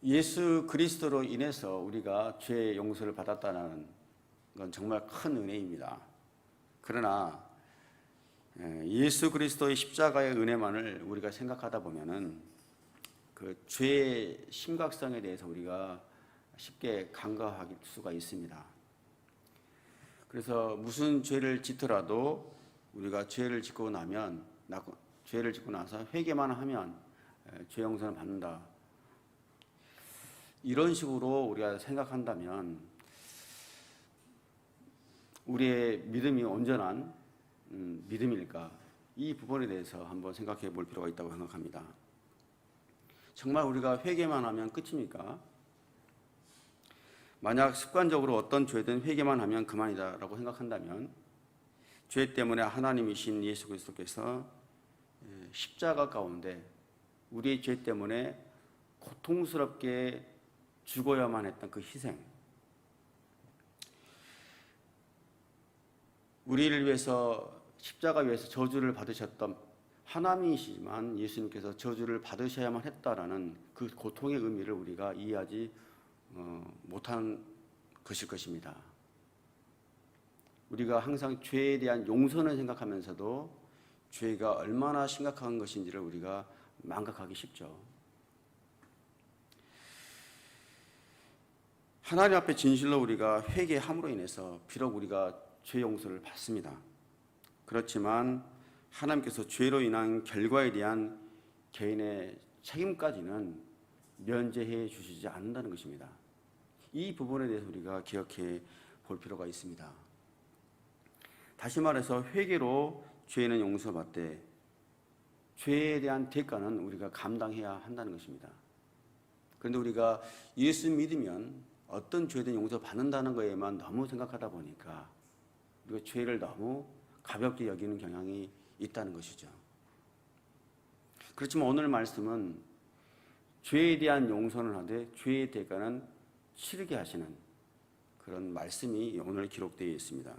예수 그리스도로 인해서 우리가 죄의 용서를 받았다는 건 정말 큰 은혜입니다. 그러나 예수 그리스도의 십자가의 은혜만을 우리가 생각하다 보면은 그 죄의 심각성에 대해서 우리가 쉽게 간과할 수가 있습니다. 그래서 무슨 죄를 짓더라도 우리가 죄를 짓고 나서 회개만 하면 죄 용서를 받는다. 이런 식으로 우리가 생각한다면 우리의 믿음이 온전한 믿음일까? 이 부분에 대해서 한번 생각해 볼 필요가 있다고 생각합니다. 정말 우리가 회개만 하면 끝입니까? 만약 습관적으로 어떤 죄든 회개만 하면 그만이다라고 생각한다면 죄 때문에 하나님이신 예수 그리스도께서 십자가 가운데 우리의 죄 때문에 고통스럽게 죽어야만 했던 그 희생, 우리를 위해서 십자가 위에서 저주를 받으셨던 하나님이시지만 예수님께서 저주를 받으셔야만 했다라는 그 고통의 의미를 우리가 이해하지 못한 것일 것입니다. 우리가 항상 죄에 대한 용서는 생각하면서도 죄가 얼마나 심각한 것인지를 우리가 망각하기 쉽죠. 하나님 앞에 진실로 우리가 회개함으로 인해서 비록 우리가 죄 용서를 받습니다. 그렇지만 하나님께서 죄로 인한 결과에 대한 개인의 책임까지는 면제해 주시지 않는다는 것입니다. 이 부분에 대해서 우리가 기억해 볼 필요가 있습니다. 다시 말해서 회개로 죄는 용서받되 죄에 대한 대가는 우리가 감당해야 한다는 것입니다. 그런데 우리가 예수 믿으면 어떤 죄든 용서받는다는 거에만 너무 생각하다 보니까 우리가 죄를 너무 가볍게 여기는 경향이 있다는 것이죠. 그렇지만 오늘 말씀은 죄에 대한 용서는 하되 죄의 대가는 치르게 하시는 그런 말씀이 오늘 기록되어 있습니다.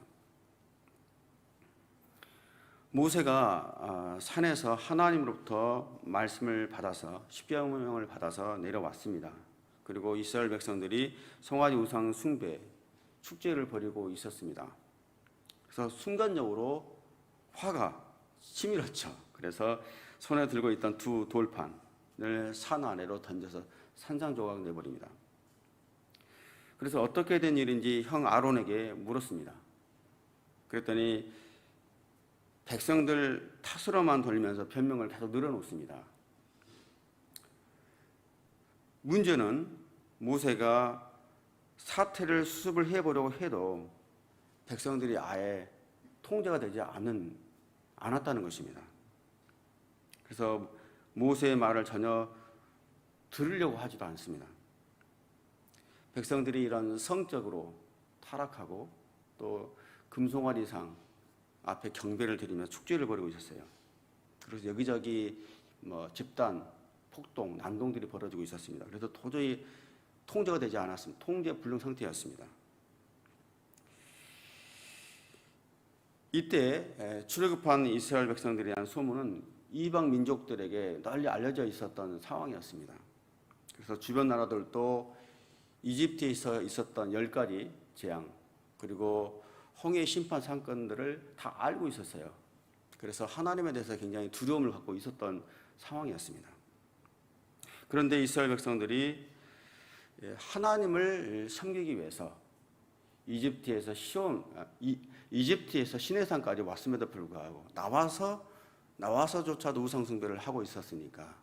모세가 산에서 하나님으로부터 말씀을 받아서 십계명을 받아서 내려왔습니다. 그리고 이스라엘 백성들이 송아지 우상 숭배 축제를 벌이고 있었습니다. 그래서 순간적으로 화가 치밀었죠. 그래서 손에 들고 있던 두 돌판을 산 아래로 던져서 산산조각 내버립니다. 그래서 어떻게 된 일인지 형 아론에게 물었습니다. 그랬더니 백성들 탓으로만 돌면서 변명을 계속 늘어놓습니다. 문제는 모세가 사태를 수습을 해보려고 해도 백성들이 아예 통제가 되지 않았다는 것입니다. 그래서 모세의 말을 전혀 들으려고 하지도 않습니다. 백성들이 이런 성적으로 타락하고 또 금송아리상 앞에 경배를 드리며 축제를 벌이고 있었어요. 그래서 여기저기 집단, 폭동, 난동들이 벌어지고 있었습니다. 그래서 도저히 통제가 되지 않았습니다. 통제 불능 상태였습니다. 이때 출애굽한 이스라엘 백성들에 대한 소문은 이방 민족들에게 널리 알려져 있었던 상황이었습니다. 그래서 주변 나라들도 이집트에 있었던 10가지 재앙 그리고 홍해 심판 사건들을 다 알고 있었어요. 그래서 하나님에 대해서 굉장히 두려움을 갖고 있었던 상황이었습니다. 그런데 이스라엘 백성들이 하나님을 섬기기 위해서 이집트에서 시내산까지 왔음에도 불구하고 나와서조차도 우상숭배를 하고 있었으니까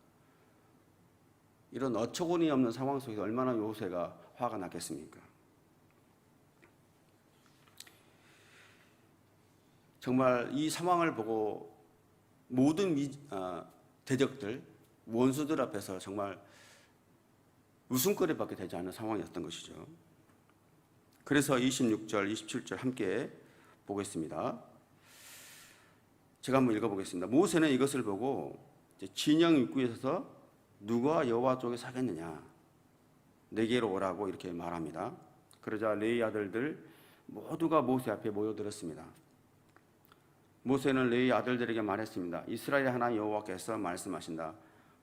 이런 어처구니 없는 상황 속에서 얼마나 모세가 화가 났겠습니까? 정말 이 상황을 보고 모든 대적들, 원수들 앞에서 정말 웃음거리밖에 되지 않는 상황이었던 것이죠. 그래서 26절, 27절 함께 보겠습니다. 제가 한번 읽어보겠습니다. 모세는 이것을 보고 진영 입구에 서서 누가 여호와 쪽에 서겠느냐 내게로 오라고 이렇게 말합니다. 그러자 레위 아들들 모두가 모세 앞에 모여들었습니다. 모세는 레위 아들들에게 말했습니다. 이스라엘의 하나님 여호와께서 말씀하신다.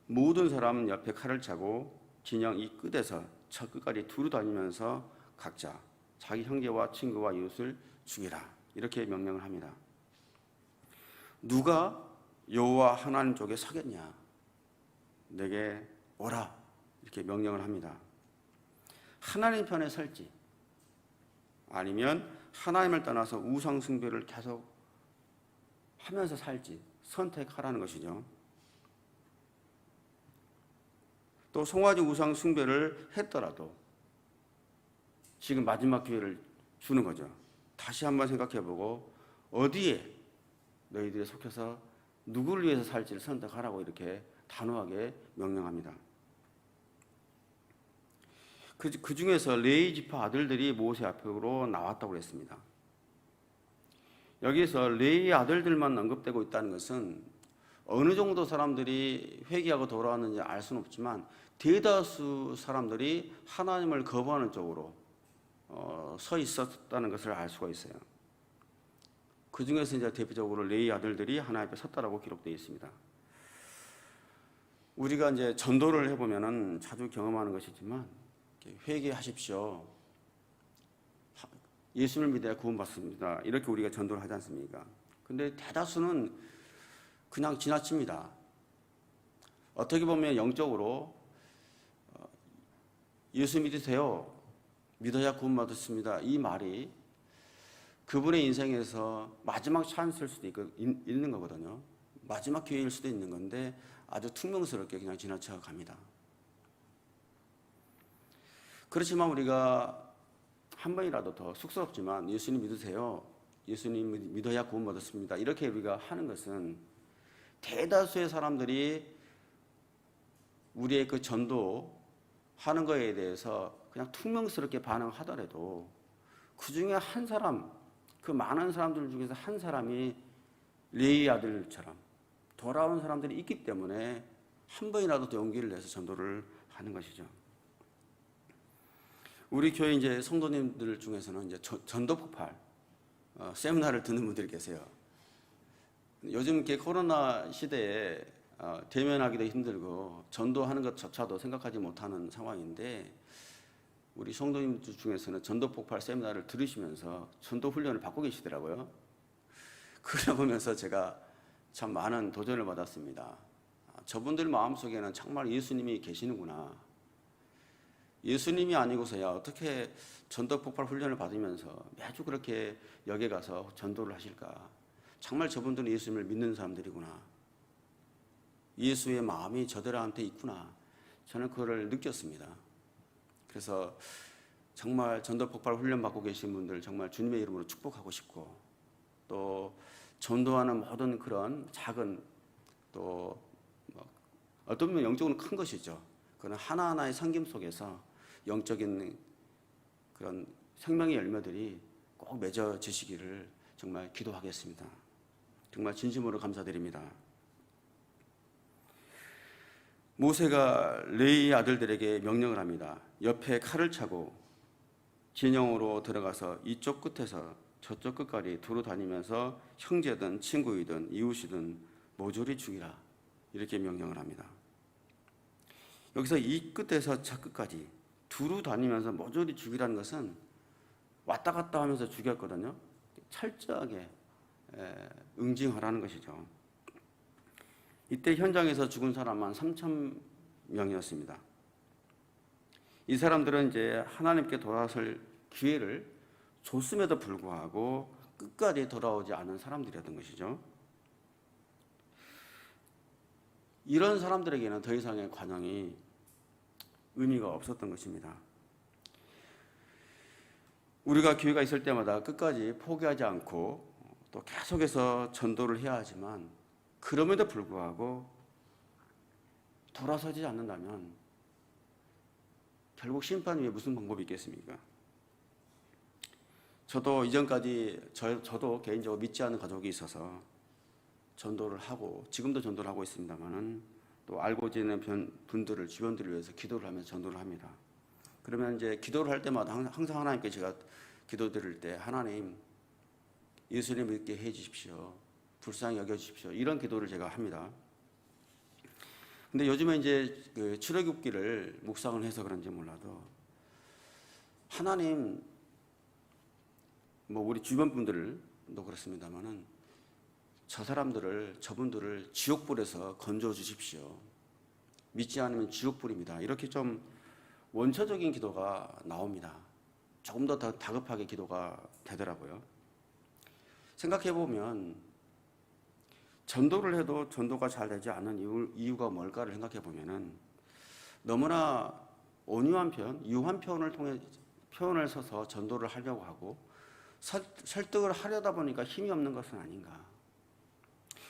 모든 사람은 옆에 칼을 차고 진영 이 끝에서 저 끝까지 두루 다니면서 각자 자기 형제와 친구와 이웃을 죽이라 이렇게 명령을 합니다. 누가 여호와 하나님 쪽에 서겠냐? 내게 오라 이렇게 명령을 합니다. 하나님 편에 설지 아니면 하나님을 떠나서 우상 숭배를 계속 하면서 살지 선택하라는 것이죠. 또 송아지 우상 숭배를 했더라도 지금 마지막 기회를 주는 거죠. 다시 한번 생각해보고 어디에 너희들이 속해서 누구를 위해서 살지를 선택하라고 이렇게 단호하게 명령합니다. 그 중에서 레위 지파 아들들이 모세 앞으로 나왔다고 했습니다. 여기서 레위 아들들만 언급되고 있다는 것은 어느 정도 사람들이 회개하고 돌아왔는지 알 수는 없지만 대다수 사람들이 하나님을 거부하는 쪽으로 서 있었다는 것을 알 수가 있어요. 그 중에서 이제 대표적으로 레위 아들들이 하나님 앞에 섰다라고 기록되어 있습니다. 우리가 이제 전도를 해보면은 자주 경험하는 것이지만 회개하십시오. 예수를 믿어야 구원받습니다. 이렇게 우리가 전도를 하지 않습니까? 근데 대다수는 그냥 지나칩니다. 어떻게 보면 영적으로 예수 믿으세요. 믿어야 구원받습니다. 이 말이 그분의 인생에서 마지막 찬스일 수도 있는 거거든요. 마지막 기회일 수도 있는 건데 아주 퉁명스럽게 그냥 지나쳐 갑니다. 그렇지만 우리가 한 번이라도 더 쑥스럽지만 예수님 믿으세요. 예수님 믿어야 구원받았습니다. 이렇게 우리가 하는 것은 대다수의 사람들이 우리의 그 전도하는 거에 대해서 그냥 퉁명스럽게 반응하더라도 그 중에 한 사람, 그 많은 사람들 중에서 한 사람이 레위 아들처럼 돌아온 사람들이 있기 때문에 한 번이라도 더 용기를 내서 전도를 하는 것이죠. 우리 교회 이제 성도님들 중에서는 이제 전도 폭발 세미나를 듣는 분들이 계세요. 요즘 이렇게 코로나 시대에 대면하기도 힘들고 전도하는 것조차도 생각하지 못하는 상황인데 우리 성도님들 중에서는 전도 폭발 세미나를 들으시면서 전도 훈련을 받고 계시더라고요. 그걸 보면서 제가 참 많은 도전을 받았습니다. 저분들 마음속에는 정말 예수님이 계시는구나. 예수님이 아니고서야 어떻게 전도 폭발 훈련을 받으면서 매주 그렇게 역에 가서 전도를 하실까? 정말 저분들은 예수님을 믿는 사람들이구나. 예수의 마음이 저들한테 있구나. 저는 그거를 느꼈습니다. 그래서 정말 전도 폭발 훈련 받고 계신 분들 정말 주님의 이름으로 축복하고 싶고 또 전도하는 모든 그런 작은 또 어떤 면에 영적으로 큰 것이죠. 그런 하나하나의 섬김 속에서 영적인 그런 생명의 열매들이 꼭 맺어지시기를 정말 기도하겠습니다. 정말 진심으로 감사드립니다. 모세가 레위 아들들에게 명령을 합니다. 옆에 칼을 차고 진영으로 들어가서 이쪽 끝에서 저쪽 끝까지 두루 다니면서 형제든 친구이든 이웃이든 모조리 죽이라 이렇게 명령을 합니다. 여기서 이 끝에서 저 끝까지 두루 다니면서 모조리 죽이라는 것은 왔다 갔다 하면서 죽였거든요. 철저하게 응징하라는 것이죠. 이때 현장에서 죽은 사람은 3,000명이었습니다. 이 사람들은 이제 하나님께 돌아설 기회를 줬음에도 불구하고 끝까지 돌아오지 않은 사람들이었던 것이죠. 이런 사람들에게는 더 이상의 관용이 의미가 없었던 것입니다. 우리가 기회가 있을 때마다 끝까지 포기하지 않고 또 계속해서 전도를 해야 하지만 그럼에도 불구하고 돌아서지 않는다면 결국 심판 위에 무슨 방법이 있겠습니까? 저도 이전까지 저도 개인적으로 믿지 않는 가족이 있어서 전도를 하고 지금도 전도를 하고 있습니다만은 또 알고 지내는 분들을 주변들을 위해서 기도를 하면서 전도를 합니다. 그러면 이제 기도를 할 때마다 항상 하나님께 제가 기도드릴 때 하나님 예수님 믿게 해 주십시오. 불쌍히 여겨 주십시오. 이런 기도를 제가 합니다. 근데 요즘에 이제 그 출애굽기를 묵상을 해서 그런지 몰라도 하나님 뭐 우리 주변 분들도 그렇습니다만은 저분들을 지옥불에서 건져 주십시오. 믿지 않으면 지옥불입니다. 이렇게 좀 원초적인 기도가 나옵니다. 조금 더 다급하게 기도가 되더라고요. 생각해 보면 전도를 해도 전도가 잘 되지 않는 이유가 뭘까를 생각해 보면은 너무나 온유한 표현, 유한 표현을 통해 표현을 써서 전도를 하려고 하고 설득을 하려다 보니까 힘이 없는 것은 아닌가.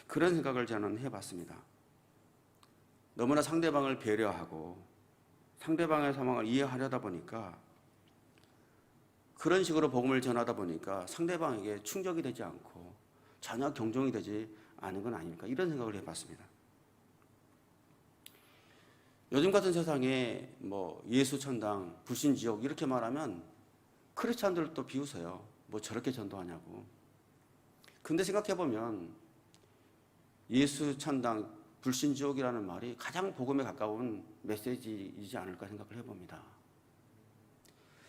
그런 생각을 저는 해봤습니다. 너무나 상대방을 배려하고 상대방의 상황을 이해하려다 보니까 그런 식으로 복음을 전하다 보니까 상대방에게 충격이 되지 않고 전혀 경종이 되지 않은 건 아닐까, 이런 생각을 해봤습니다. 요즘 같은 세상에 뭐 예수 천당, 불신 지옥 이렇게 말하면 크리스찬들도 비웃어요. 뭐 저렇게 전도하냐고. 근데 생각해 보면 예수 천당, 불신 지옥이라는 말이 가장 복음에 가까운 메시지이지 않을까 생각을 해봅니다.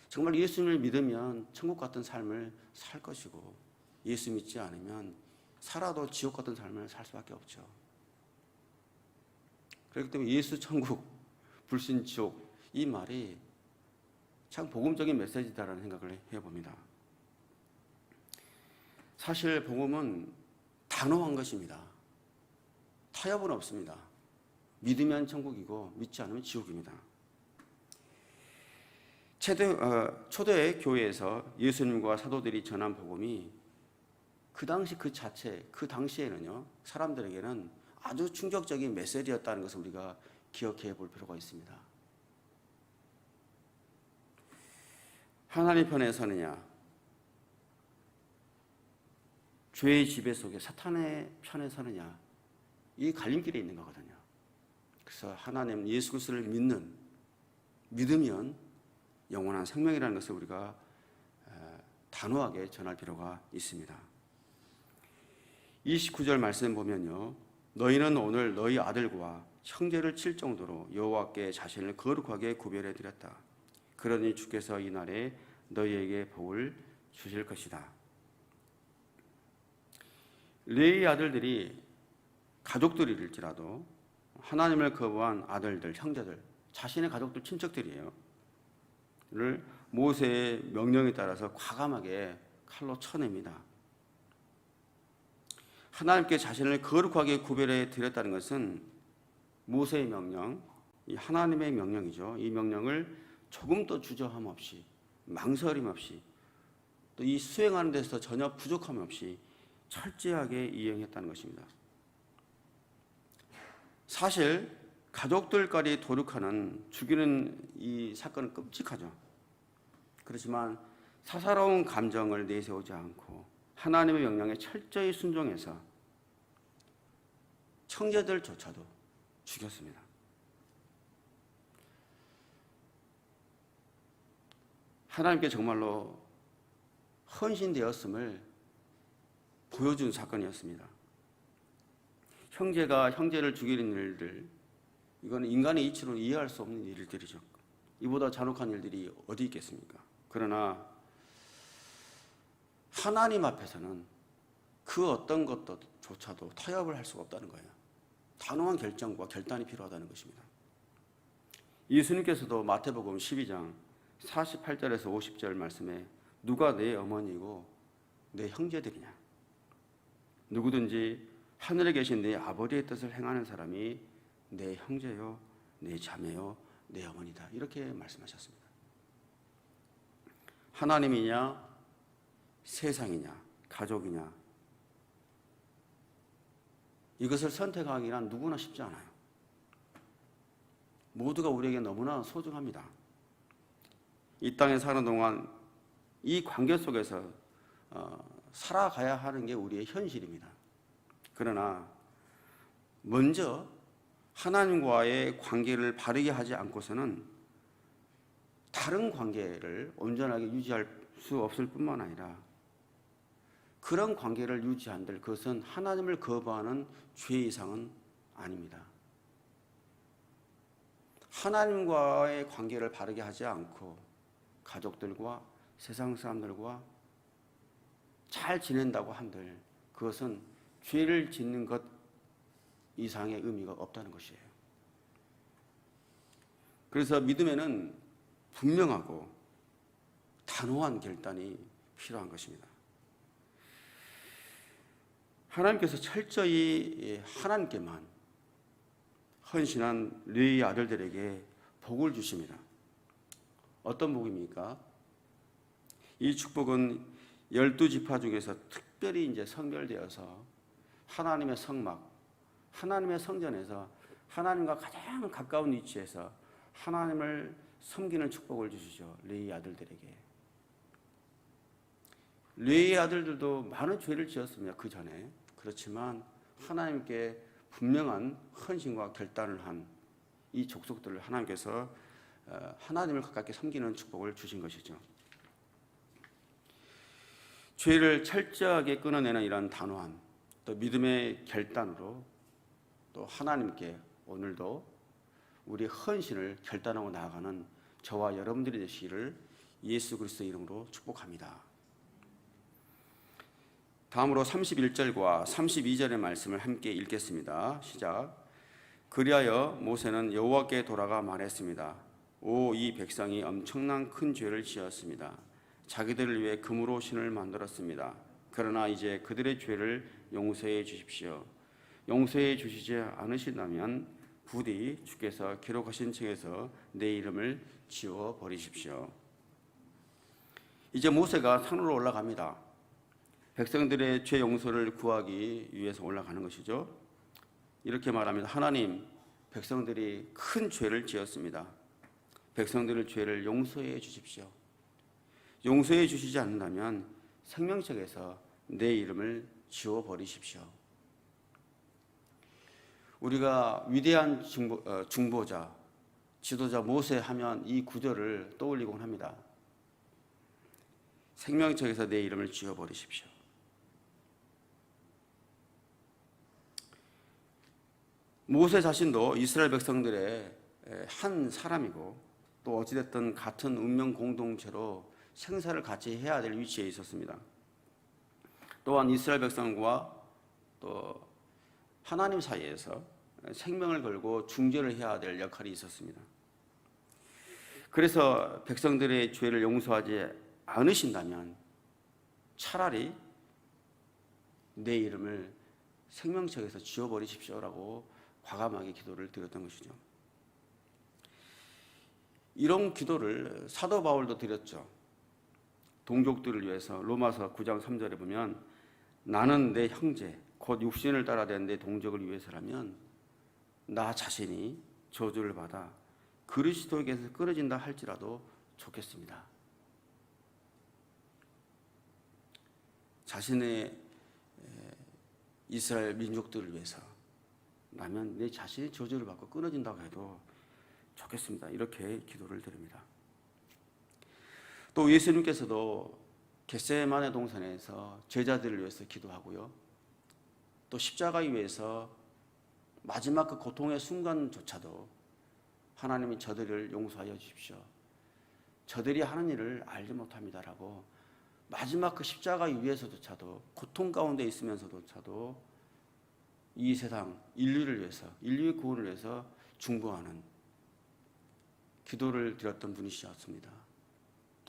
정말 예수님을 믿으면 천국 같은 삶을 살 것이고 예수 믿지 않으면 살아도 지옥 같은 삶을 살 수밖에 없죠. 그렇기 때문에 예수 천국, 불신 지옥 이 말이 참 복음적인 메시지다라는 생각을 해봅니다. 사실 복음은 단호한 것입니다. 타협은 없습니다. 믿으면 천국이고 믿지 않으면 지옥입니다. 초대 교회에서 예수님과 사도들이 전한 복음이 그 당시에는요, 사람들에게는 아주 충격적인 메시지였다는 것을 우리가 기억해 볼 필요가 있습니다. 하나님 편에 서느냐, 죄의 지배 속에 사탄의 편에 서느냐, 이 갈림길에 있는 거거든요. 그래서 하나님 예수 그리스도를 믿으면 영원한 생명이라는 것을 우리가 단호하게 전할 필요가 있습니다. 29절 말씀 보면요, 너희는 오늘 너희 아들과 형제를 칠 정도로 여호와께 자신을 거룩하게 구별해 드렸다. 그러니 주께서 이날에 너희에게 복을 주실 것이다. 레위 아들들이 가족들일지라도 하나님을 거부한 아들들, 형제들, 자신의 가족들, 친척들이에요. 를 모세의 명령에 따라서 과감하게 칼로 쳐냅니다. 하나님께 자신을 거룩하게 구별해 드렸다는 것은 모세의 명령, 이 하나님의 명령이죠. 이 명령을 조금도 주저함 없이, 망설임 없이, 또 이 수행하는 데서 전혀 부족함 없이 철저하게 이행했다는 것입니다. 사실 가족들까지 도륙하는, 죽이는 이 사건은 끔찍하죠. 그렇지만 사사로운 감정을 내세우지 않고 하나님의 명령에 철저히 순종해서 형제들조차도 죽였습니다. 하나님께 정말로 헌신되었음을 보여준 사건이었습니다. 형제가 형제를 죽이는 일들, 이거는 인간의 이치로 이해할 수 없는 일들이죠. 이보다 잔혹한 일들이 어디 있겠습니까? 그러나 하나님 앞에서는 그 어떤 것조차도 타협을 할 수가 없다는 거예요. 단호한 결정과 결단이 필요하다는 것입니다. 예수님께서도 마태복음 12장 48절에서 50절 말씀에 누가 내 어머니고 내 형제들이냐? 누구든지 하늘에 계신 내 아버지의 뜻을 행하는 사람이 내 형제요, 내 자매요, 내 어머니다. 이렇게 말씀하셨습니다. 하나님이냐, 세상이냐, 가족이냐, 이것을 선택하기란 누구나 쉽지 않아요. 모두가 우리에게 너무나 소중합니다. 이 땅에 사는 동안 이 관계 속에서 살아가야 하는 게 우리의 현실입니다. 그러나 먼저 하나님과의 관계를 바르게 하지 않고서는 다른 관계를 온전하게 유지할 수 없을 뿐만 아니라 그런 관계를 유지한들 그것은 하나님을 거부하는 죄 이상은 아닙니다. 하나님과의 관계를 바르게 하지 않고 가족들과 세상 사람들과 잘 지낸다고 한들 그것은 죄를 짓는 것 이상의 의미가 없다는 것이에요. 그래서 믿음에는 분명하고 단호한 결단이 필요한 것입니다. 하나님께서 철저히 하나님께만 헌신한 레위의 아들들에게 복을 주십니다. 어떤 복입니까? 이 축복은 12지파 중에서 특별히 이제 선별되어서 하나님의 성막, 하나님의 성전에서 하나님과 가장 가까운 위치에서 하나님을 섬기는 축복을 주시죠. 레위 아들들에게. 레위 아들들도 많은 죄를 지었습니다. 그 전에. 그렇지만 하나님께 분명한 헌신과 결단을 한 이 족속들을 하나님께서 하나님을 가깝게 섬기는 축복을 주신 것이죠. 죄를 철저하게 끊어내는 이런 단호함, 또 믿음의 결단으로 또 하나님께 오늘도 우리 헌신을 결단하고 나아가는 저와 여러분들이 되시기를 예수 그리스도의 이름으로 축복합니다. 다음으로 31절과 32절의 말씀을 함께 읽겠습니다. 시작. 그리하여 모세는 여호와께 돌아가 말했습니다. 오, 이 백성이 엄청난 큰 죄를 지었습니다. 자기들을 위해 금으로 신을 만들었습니다. 그러나 이제 그들의 죄를 용서해 주십시오. 용서해 주시지 않으신다면 부디 주께서 기록하신 책에서 내 이름을 지워 버리십시오. 이제 모세가 산으로 올라갑니다. 백성들의 죄 용서를 구하기 위해서 올라가는 것이죠. 이렇게 말합니다. 하나님, 백성들이 큰 죄를 지었습니다. 백성들의 죄를 용서해 주십시오. 용서해 주시지 않는다면 생명책에서 내 이름을 지워 버리십시오. 우리가 위대한 중보자, 지도자 모세 하면 이 구절을 떠올리곤 합니다. 생명책에서 내 이름을 지워 버리십시오. 모세 자신도 이스라엘 백성들의 한 사람이고 또 어찌됐든 같은 운명 공동체로 생사를 같이 해야 될 위치에 있었습니다. 또한 이스라엘 백성과 또 하나님 사이에서 생명을 걸고 중재를 해야 될 역할이 있었습니다. 그래서 백성들의 죄를 용서하지 않으신다면 차라리 내 이름을 생명책에서 지워버리십시오라고 과감하게 기도를 드렸던 것이죠. 이런 기도를 사도 바울도 드렸죠. 동족들을 위해서 로마서 9장 3절에 보면 나는 내 형제 곧 육신을 따라 된 내 동족을 위해서라면 나 자신이 저주를 받아 그리스도에게서 끊어진다 할지라도 좋겠습니다. 자신의 이스라엘 민족들을 위해서 라면 내 자신이 저주를 받고 끊어진다고 해도 좋겠습니다. 이렇게 기도를 드립니다. 또 예수님께서도 겟세마네 동산에서 제자들을 위해서 기도하고요. 또 십자가에 위해서 마지막 그 고통의 순간조차도 하나님이 저들을 용서하여 주십시오. 저들이 하는 일을 알지 못합니다라고 마지막 그 십자가 위에서조차도 고통 가운데 있으면서조차도 이 세상 인류를 위해서 인류의 구원을 위해서 중보하는 기도를 드렸던 분이셨습니다.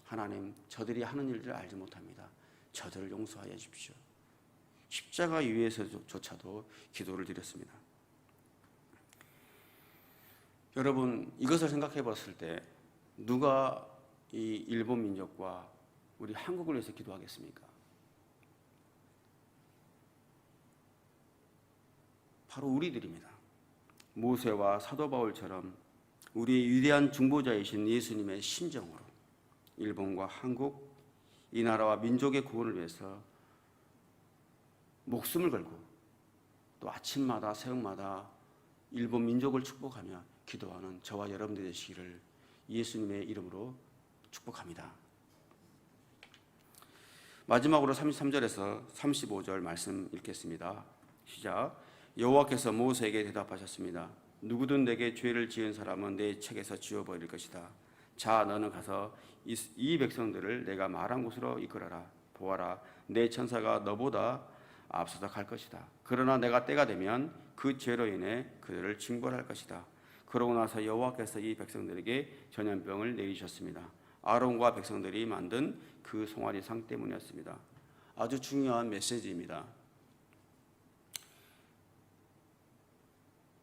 하나님, 저들이 하는 일들을 알지 못합니다. 저들을 용서하여 주십시오. 십자가 위에서조차도 기도를 드렸습니다. 여러분, 이것을 생각해 봤을 때 누가 이 일본 민족과 우리 한국을 위해서 기도하겠습니까? 바로 우리들입니다. 모세와 사도 바울처럼 우리의 위대한 중보자이신 예수님의 심정으로 일본과 한국, 이 나라와 민족의 구원을 위해서 목숨을 걸고 또 아침마다 새벽마다 일본 민족을 축복하며 기도하는 저와 여러분들 되시기를 예수님의 이름으로 축복합니다. 마지막으로 33절에서 35절 말씀 읽겠습니다. 시작. 여호와께서 모세에게 대답하셨습니다. 누구든 내게 죄를 지은 사람은 내 책에서 지워버릴 것이다. 자, 너는 가서 이 백성들을 내가 말한 곳으로 이끌어라. 보아라, 내 천사가 너보다 앞서서 갈 것이다. 그러나 내가 때가 되면 그 죄로 인해 그들을 징벌할 것이다. 그러고 나서 여호와께서 이 백성들에게 전염병을 내리셨습니다. 아론과 백성들이 만든 그 송아리상 때문이었습니다. 아주 중요한 메시지입니다.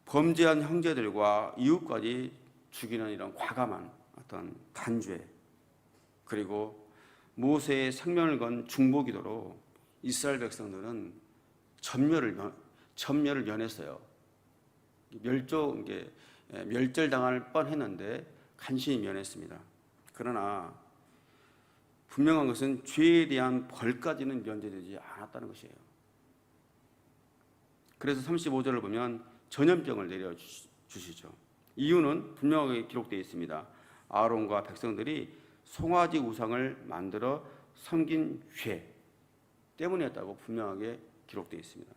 범죄한 형제들과 이웃까지 죽이는 이런 과감한 어떤 단죄, 그리고 모세의 생명을 건 중보기도로 이스라엘 백성들은 전멸을 면했어요. 멸절당할 뻔했는데 간신히 면했습니다. 그러나 분명한 것은 죄에 대한 벌까지는 면제되지 않았다는 것이에요. 그래서 35절을 보면 전염병을 내려주시죠. 이유는 분명하게 기록되어 있습니다. 아론과 백성들이 송아지 우상을 만들어 섬긴 죄 때문이었다고 분명하게 기록되어 있습니다.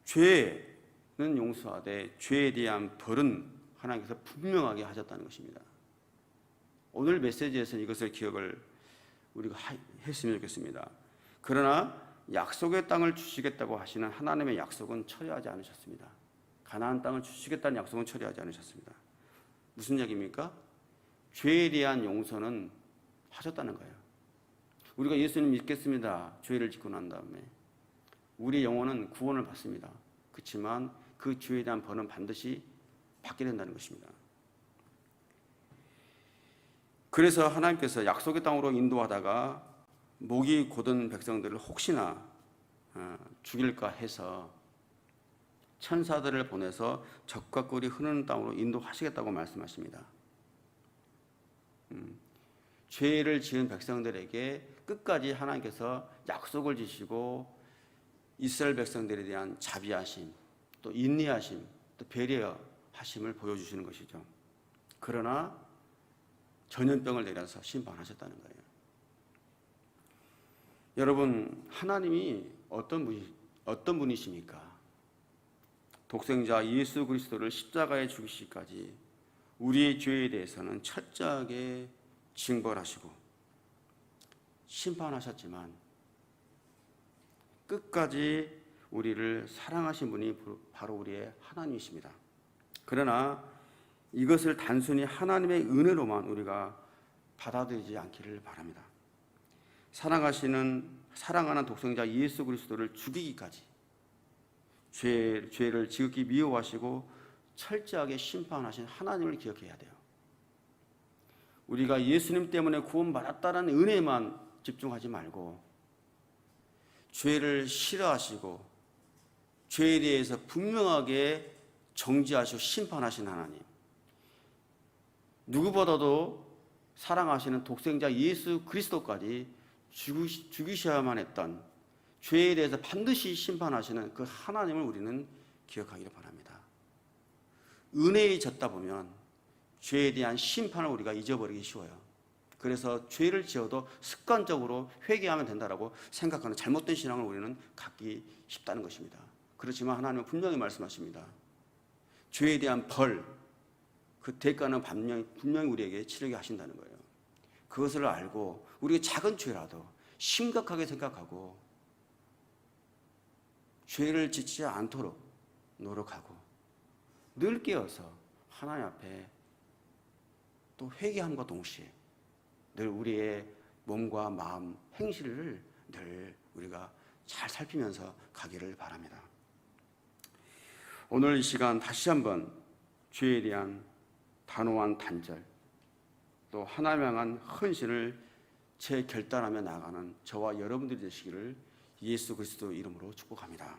죄는 용서하되 죄에 대한 벌은 하나님께서 분명하게 하셨다는 것입니다. 오늘 메시지에서는 이것을 기억을 우리가 했으면 좋겠습니다. 그러나 약속의 땅을 주시겠다고 하시는 하나님의 약속은 처리하지 않으셨습니다. 가나안 땅을 주시겠다는 약속은 처리하지 않으셨습니다. 무슨 얘기입니까? 죄에 대한 용서는 하셨다는 거예요. 우리가 예수님 믿겠습니다. 죄를 짓고 난 다음에 우리 영혼은 구원을 받습니다. 그렇지만 그 죄에 대한 벌은 반드시 받게 된다는 것입니다. 그래서 하나님께서 약속의 땅으로 인도하다가 목이 곧은 백성들을 혹시나 죽일까 해서 천사들을 보내서 적과 꿀이 흐르는 땅으로 인도하시겠다고 말씀하십니다. 죄를 지은 백성들에게 끝까지 하나님께서 약속을 주시고 이스라엘 백성들에 대한 자비하심, 또 인내하심, 또 배려하심을 보여주시는 것이죠. 그러나 전염병을 내려서 심판하셨다는 거예요. 여러분, 하나님이 어떤 분이십니까? 독생자 예수 그리스도를 십자가에 죽이시기까지 우리의 죄에 대해서는 철저하게 징벌하시고 심판하셨지만 끝까지 우리를 사랑하신 분이 바로 우리의 하나님이십니다. 그러나 이것을 단순히 하나님의 은혜로만 우리가 받아들이지 않기를 바랍니다. 사랑하는 독생자 예수 그리스도를 죽이기까지 죄를 지극히 미워하시고 철저하게 심판하신 하나님을 기억해야 돼요. 우리가 예수님 때문에 구원받았다는 은혜만 집중하지 말고 죄를 싫어하시고 죄에 대해서 분명하게 정죄하시고 심판하신 하나님, 누구보다도 사랑하시는 독생자 예수 그리스도까지 죽이셔야만 했던 죄에 대해서 반드시 심판하시는 그 하나님을 우리는 기억하기를 바랍니다. 은혜에 젖다 보면 죄에 대한 심판을 우리가 잊어버리기 쉬워요. 그래서 죄를 지어도 습관적으로 회개하면 된다라고 생각하는 잘못된 신앙을 우리는 갖기 쉽다는 것입니다. 그렇지만 하나님은 분명히 말씀하십니다. 죄에 대한 벌, 그 대가는 분명히 우리에게 치르게 하신다는 거예요. 그것을 알고 우리가 작은 죄라도 심각하게 생각하고 죄를 짓지 않도록 노력하고 늘 깨어서 하나님 앞에 또 회개함과 동시에 늘 우리의 몸과 마음, 행실을 늘 우리가 잘 살피면서 가기를 바랍니다. 오늘 이 시간 다시 한번 죄에 대한 단호한 단절, 또 하나님 향한 헌신을 재결단하며 나아가는 저와 여러분들이 되시기를 예수 그리스도 이름으로 축복합니다.